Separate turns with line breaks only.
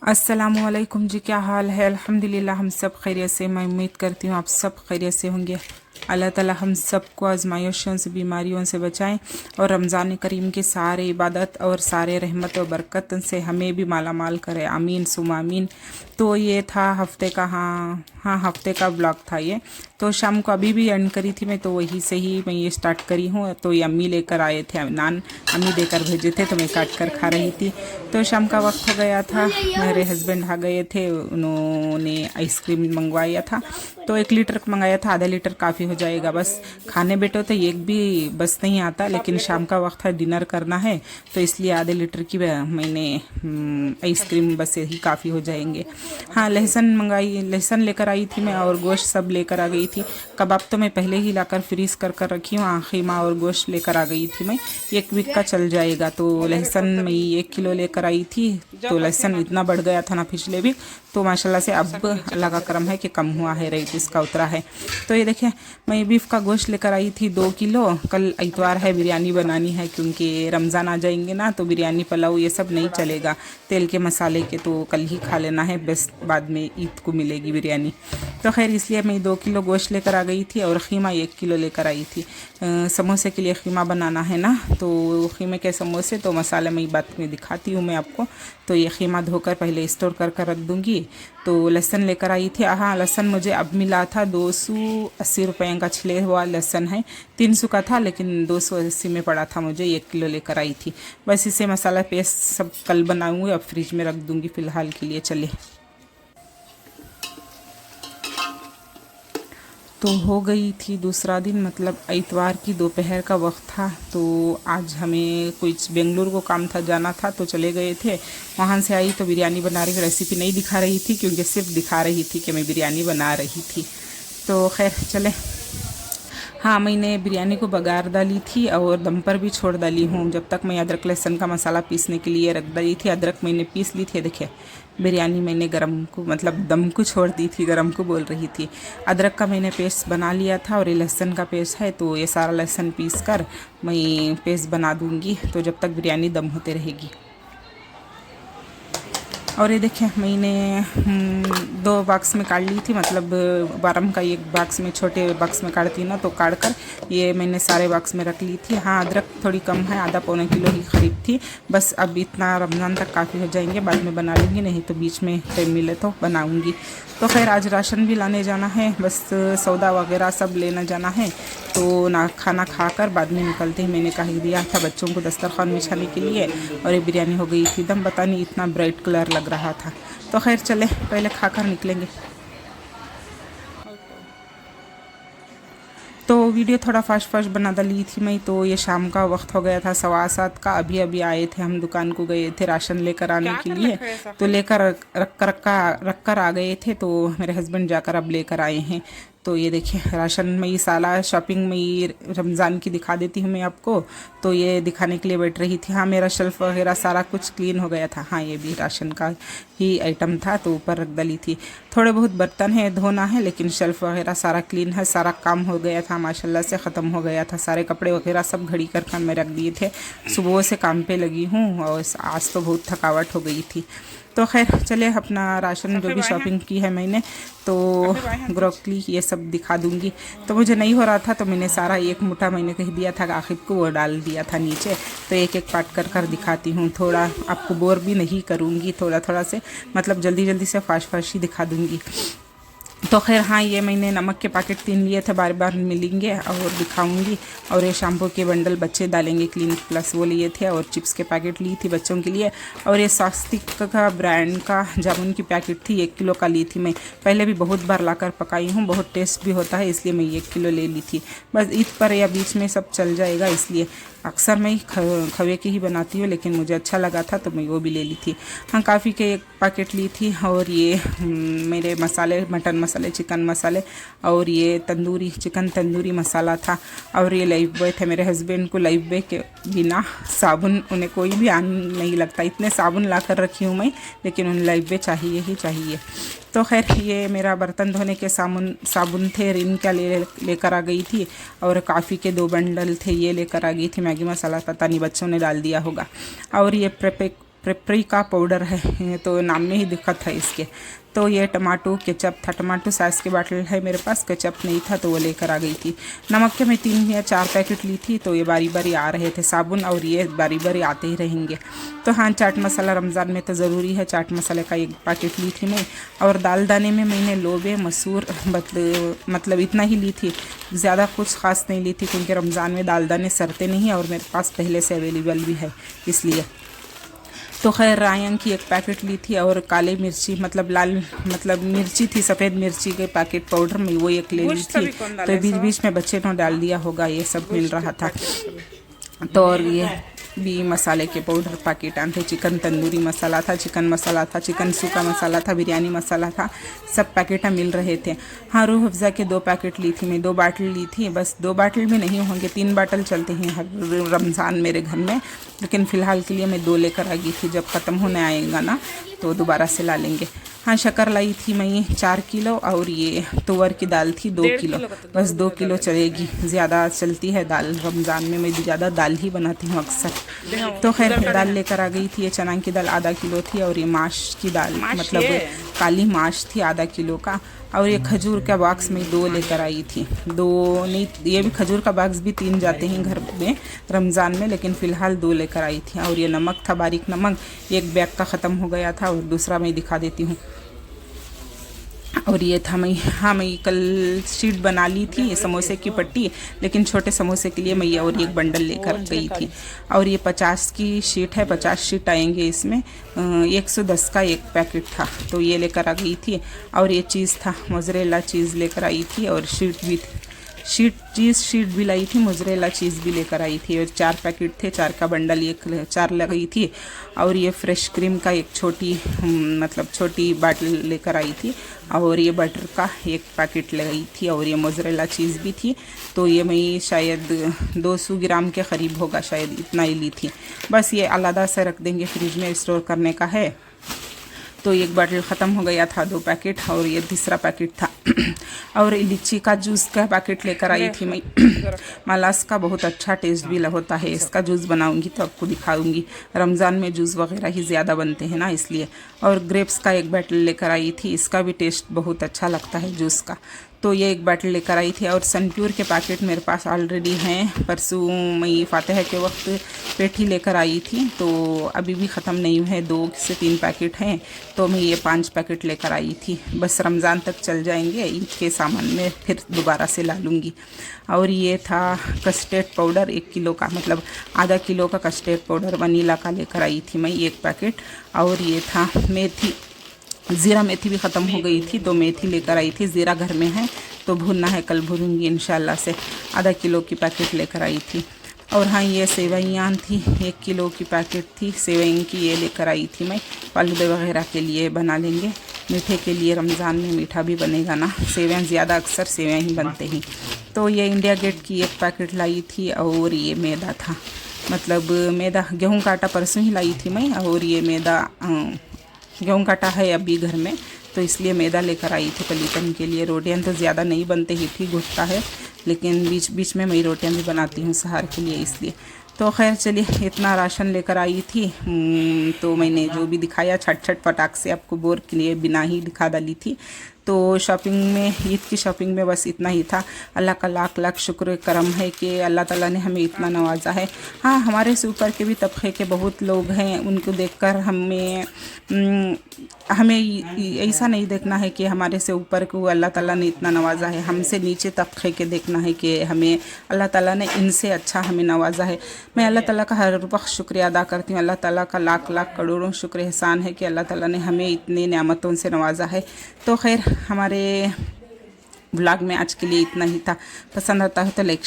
अस्सलामुअलैकुम जी, क्या हाल है। अल्हम्दुलिल्लाह हम सब खैरियत से। मैं उम्मीद करती हूँ आप सब खैरियत से होंगे। अल्लाह ताला हम सबको आजमाइशों से, बीमारियों से बचाएं और रमज़ान करीम की सारे इबादत और सारे रहमत और बरकत से हमें भी माला माल करे, आमीन सुम आमीन। तो ये था हफ्ते का, हाँ हफ्ते का ब्लॉग था ये। तो शाम को अभी भी एंड करी थी मैं, तो वहीं से ही मैं ये स्टार्ट करी हूँ। तो ये अम्मी लेकर आए थे, नान अम्मी देकर भेजे थे, तो मैं काट कर खा रही थी। तो शाम का वक्त हो गया था, मेरे हस्बैंड आ गए थे, उन्होंने आइसक्रीम मंगवाया था। तो 1 लीटर मंगाया था, आधा लीटर काफ़ी हो जाएगा। बस खाने बैठो तो एक भी बस नहीं आता, लेकिन शाम का वक्त है, डिनर करना है, तो इसलिए आधे लीटर की मैंने आइसक्रीम बस यही काफ़ी हो जाएंगे। हाँ, लहसुन मंगाई, लहसुन लेकर आई थी मैं, और गोश्त सब लेकर आ गई थी। कबाब तो मैं पहले ही लाकर फ्रीज कर कर रखी हूँ, खीमा और गोश्त लेकर आ गई थी मैं, 1 वीक का चल जाएगा। तो लहसुन मैं 1 किलो लेकर आई थी। तो लहसुन इतना बढ़ गया था ना पिछले वीक, तो माशाल्लाह से अब अल्लाह का करम है कि कम हुआ है, रेट इसका उतरा है। तो ये देखिए, मैं बीफ का गोश्त लेकर आई थी 2 किलो। कल इतवार है, बिरयानी बनानी है, क्योंकि रमज़ान आ जाएंगे ना, तो बिरयानी पुलाव ये सब नहीं चलेगा, तेल के मसाले के, तो कल ही खा लेना है, बस बाद में ईद को मिलेगी बिरयानी। तो खैर इसलिए मैं 2 किलो गोश्त लेकर आ गई थी, और खीमा 1 किलो लेकर आई थी। समोसे के लिए खीमा बनाना है ना, तो खीमे के समोसे, तो मसाले मैं बात में दिखाती हूँ मैं आपको। तो ये खीमा धोकर पहले स्टोर कर कर रख दूँगी। तो लहसुन लेकर आई थी, हाँ लहसुन मुझे अब मिला था 280 रुपये का छिले हुआ लहसुन है। 300 का था, लेकिन 280 में पड़ा था मुझे, 1 किलो लेकर आई थी। बस इसे मसाला पेस्ट सब कल बनाऊँगी, अब फ्रिज में रख दूँगी फ़िलहाल के लिए। चलिए, तो हो गई थी दूसरा दिन, मतलब इतवार की दोपहर का वक्त था। तो आज हमें कुछ बेंगलुरु को काम था, जाना था, तो चले गए थे। वहाँ से आई तो बिरयानी बना रही, रेसिपी नहीं दिखा रही थी, क्योंकि सिर्फ दिखा रही थी कि मैं बिरयानी बना रही थी। तो खैर चले, हाँ मैंने बिरयानी को बघार डाली थी और दम पर भी छोड़ डाली हूँ। जब तक मैं अदरक लहसुन का मसाला पीसने के लिए रख डाली थी, अदरक मैंने पीस ली थी। देखिए, बिरयानी मैंने गरम को, मतलब दम को छोड़ दी थी, गरम को बोल रही थी। अदरक का मैंने पेस्ट बना लिया था, और ये लहसुन का पेस्ट है, तो ये सारा लहसुन पीस कर मैं पेस्ट बना दूँगी, तो जब तक बिरयानी दम होते रहेगी। और ये देखें, मैंने 2 बॉक्स में काट ली थी, मतलब बारम का एक बॉक्स में, छोटे बॉक्स में काटती ना, तो काट कर ये मैंने सारे बॉक्स में रख ली थी। हाँ, अदरक थोड़ी कम है, आधा पौने किलो ही खरीद थी। बस अब इतना रमज़ान तक काफ़ी हो जाएंगे, बाद में बना लेंगे, नहीं तो बीच में टाइम मिले तो बनाऊँगी। तो खैर आज राशन भी लाने जाना है, बस सौदा वगैरह सब लेना जाना है। तो ना खाना खाकर बाद में निकलते ही मैंने कह दिया था बच्चों को दस्तरखान बिछाने के लिए, और ये बिरयानी हो गई थी दम, पता नहीं इतना ब्राइट कलर लग रहा था। तो खैर चले, पहले खाकर निकलेंगे। तो वीडियो थोड़ा फास्ट फास्ट बना डाली थी मैं। तो ये शाम का वक्त हो गया था, 7:15 का। अभी अभी आए थे हम, दुकान को गए थे राशन लेकर आने के लिए, तो लेकर रख कर आ गए थे। तो मेरे हस्बैंड जाकर अब लेकर आए हैं। तो ये देखिए, राशन में ये साला शॉपिंग में ये रमज़ान की दिखा देती हूँ मैं आपको। तो ये दिखाने के लिए बैठ रही थी। हाँ, मेरा शेल्फ वगैरह सारा कुछ क्लीन हो गया था। हाँ, ये भी राशन का ही आइटम था, तो ऊपर रख डाली थी। थोड़े बहुत बर्तन है, धोना है, लेकिन शेल्फ वगैरह सारा क्लीन है। सारा काम हो गया था, माशाल्लाह से ख़त्म हो गया था। सारे कपड़े वगैरह सब घड़ी कर मैं रख दिए थे। सुबह से काम पे लगी हूँ, और आज तो बहुत थकावट हो गई थी। तो खैर चले, अपना राशन जो भी शॉपिंग की है मैंने, तो ग्रोकली ये सब दिखा दूंगी। तो मुझे नहीं हो रहा था, तो मैंने सारा एक मुट्ठा मैंने कह दिया था आखिब को, वो डाल दिया था नीचे। तो एक एक पार्ट कर कर दिखाती हूँ, थोड़ा आपको बोर भी नहीं करूँगी, थोड़ा थोड़ा से, मतलब जल्दी जल्दी से फास्ट फास्ट ही दिखा दूँगी। तो खैर हाँ, ये मैंने नमक के पैकेट 3 लिए थे, बार बार मिलेंगे और दिखाऊंगी। और ये शैम्पू के बंडल बच्चे डालेंगे क्लिनिक प्लस, वो लिए थे। और चिप्स के पैकेट ली थी बच्चों के लिए। और ये स्वास्तिक का ब्रांड का जामुन की पैकेट थी, 1 किलो का ली थी मैं। पहले भी बहुत बार लाकर पकाई हूँ, बहुत टेस्ट भी होता है, इसलिए मैं 1 किलो ले ली थी। बस ईद पर या बीच में सब चल जाएगा, इसलिए अक्सर मैं खवे की ही बनाती हूँ, लेकिन मुझे अच्छा लगा था तो मैं वो भी ले ली थी। हाँ, काफ़ी के 1 पैकेट ली थी। और ये मेरे मसाले, मटन मसाले, चिकन मसाले, और ये तंदूरी चिकन तंदूरी मसाला था। और ये लाइफ बॉय थे, मेरे हस्बैंड को लाइफ बॉय के बिना साबुन उन्हें कोई भी आन नहीं लगता। इतने साबुन ला कर रखी हूँ मैं, लेकिन उन्हें लाइफ बॉय चाहिए ही चाहिए। तो खैर ये मेरा बर्तन धोने के साबुन थे, रिन का लेकर आ गई थी। और काफ़ी के 2 बंडल थे, ये लेकर आ गई थी। मैगी मसाला पता नहीं बच्चों ने डाल दिया होगा। और ये पेपरिका पाउडर है, तो नाम में ही दिक्कत है इसके। तो ये टमाटो केचप था, टमाटो साइज़ की बाटल है मेरे पास, केचप नहीं था तो वो लेकर आ गई थी। नमक के मैं 3 या 4 पैकेट ली थी, तो ये बारी बारी आ रहे थे साबुन, और ये बारी बारी आते ही रहेंगे। तो हाँ, चाट मसाला रमज़ान में तो ज़रूरी है, चाट मसाले का 1 पैकेट ली थी मैं। और दाल दाने में मैंने लोबे मसूर मतलब इतना ही ली थी, ज़्यादा कुछ ख़ास नहीं ली थी, क्योंकि रमज़ान में दाल दाने सरते नहीं और मेरे पास पहले से अवेलेबल भी है इसलिए। तो खैर रायन की 1 पैकेट ली थी, और काली मिर्ची मतलब लाल मतलब मिर्ची थी, सफ़ेद मिर्ची के पैकेट पाउडर में वो 1 ले ली थी। तो बीच बीच में बच्चे ने डाल दिया होगा, ये सब मिल रहा था। तो और ये भी मसाले के पाउडर पैकेट आते, चिकन तंदूरी मसाला था, चिकन मसाला था, चिकन सूखा मसाला था, बिरयानी मसाला था, सब पैकेट मिल रहे थे। हाँ, रूह अफ़ज़ा के 2 पैकेट ली थी मैं, 2 बाटल ली थी, बस 2 बाटल भी नहीं होंगे, 3 बाटल चलते हैं हर रमज़ान मेरे घर में, लेकिन फ़िलहाल के लिए मैं 2 लेकर आ गई थी। जब ख़त्म होने आएगा ना तो दोबारा से ला लेंगे। हाँ, शक्कर लाई थी मैं 4 किलो, और ये तुअर की दाल थी 2 किलो, बस 2 किलो चलेगी, ज़्यादा चलती है दाल रमज़ान में, मैं ज़्यादा दाल ही बनाती हूँ अक्सर। तो खैर दाल लेकर आ गई थी, ये चना की दाल आधा किलो थी, और ये माश की दाल मतलब काली माश थी आधा किलो का, और ये खजूर का बॉक्स में 2 लेकर आई थी। 2 नहीं, ये भी खजूर का बॉक्स भी 3 जाते हैं घर में रमज़ान में, लेकिन फ़िलहाल 2 लेकर आई थी। और ये नमक था, बारीक नमक, 1 बैग का ख़त्म हो गया था, और दूसरा मैं दिखा देती हूँ। और ये था मैं कल शीट बना ली थी समोसे की पट्टी, लेकिन छोटे समोसे के लिए मैं ये और 1 बंडल लेकर गई थी। और ये 50 की शीट है, 50 शीट आएंगे इसमें, 110 का 1 पैकेट था, तो ये लेकर आ गई थी। और ये चीज़ था, मोज़रेला चीज़ लेकर आई थी, और शीट भी शीट भी लाई थी, मोज़रेला चीज़ भी लेकर आई थी, और 4 पैकेट थे, 4 का बंडल 4 लगाई थी। और ये फ्रेश क्रीम का 1 छोटी बाटल लेकर आई थी, और ये बटर का 1 पैकेट लगाई थी, और ये मोज़रेला चीज़ भी थी। तो ये मैं शायद 200 ग्राम के करीब होगा, शायद इतना ही ली थी। बस ये अलग से रख देंगे, फ्रिज में स्टोर करने का है। तो 1 बाटल ख़त्म हो गया था, 2 पैकेट, और ये तीसरा पैकेट था। और लीची का जूस का पैकेट लेकर आई थी मैं। मालास का बहुत अच्छा टेस्ट भी होता है, इसका जूस बनाऊंगी तो आपको दिखाऊंगी। रमज़ान में जूस वगैरह ही ज़्यादा बनते हैं ना, इसलिए। और ग्रेप्स का 1 बाटल लेकर आई थी, इसका भी टेस्ट बहुत अच्छा लगता है जूस का। तो ये 1 बाटल लेकर आई थी। और सनप्योर के पैकेट मेरे पास ऑलरेडी हैं, परसों मैं फातिहा के वक्त पेठी लेकर आई थी, तो अभी भी ख़त्म नहीं हुए, 2 से 3 पैकेट हैं, तो मैं ये 5 पैकेट लेकर आई थी। बस रमज़ान तक चल जाएंगे, ईद के सामान में फिर दोबारा से ला लूँगी। और ये था कस्टर्ड पाउडर 1 किलो का, मतलब आधा किलो का कस्टर्ड पाउडर वनीला का लेकर आई थी मैं 1 पैकेट। और ये था मेथी, ज़ीरा मेथी भी ख़त्म हो गई थी, तो मेथी लेकर आई थी, ज़ीरा घर में है तो भूनना है, कल भूनूंगी इंशाल्लाह से। आधा किलो की पैकेट लेकर आई थी। और हाँ, ये सेवइयाँ थी, 1 किलो की पैकेट थी सेवई की, ये लेकर आई थी मैं, फालूदे वगैरह के लिए बना लेंगे, मीठे के लिए रमज़ान में मीठा भी बनेगा ना, सेवइयाँ ज़्यादा अक्सर सेवइयाँ ही बनते हैं। तो ये इंडिया गेट की 1 पैकेट लाई थी। और ये मैदा था, मतलब मैदा गेहूँ का आटा परसों ही लाई थी मैं, और ये मैदा गेहूँ का आटा है अभी घर में, तो इसलिए मैदा लेकर आई थी पलीतन के लिए। रोटियां तो ज़्यादा नहीं बनते ही, ठीक घुटता है, लेकिन बीच बीच में मैं रोटियां भी बनाती हूँ सहार के लिए, इसलिए। तो खैर चलिए, इतना राशन लेकर आई थी। तो मैंने जो भी दिखाया छट पटाख से आपको बोर के लिए बिना ही दिखा डाली थी। तो शॉपिंग में, ईद की शॉपिंग में बस इतना ही था। अल्लाह का लाख लाख शुक्र करम है कि अल्लाह ताला ने हमें इतना नवाजा है। हाँ, हमारे से ऊपर के भी तबके के बहुत लोग हैं, उनको देखकर हमें ऐसा नहीं देखना है कि हमारे से ऊपर को अल्लाह ताला ने इतना नवाजा है, हमसे नीचे तबके के देखना है कि हमें अल्लाह ताला ने इनसे अच्छा हमें नवाजा है। मैं अल्लाह ताला का हर वक्त शुक्रिया अदा करती हूँ। अल्लाह ताला का लाख लाख करोड़ों शुक्र एहसान है कि अल्लाह ताला ने हमें इतनी नेमतों से नवाजा है। तो खैर, हमारे ब्लॉग में आज के लिए इतना ही था। पसंद आता है तो लाइक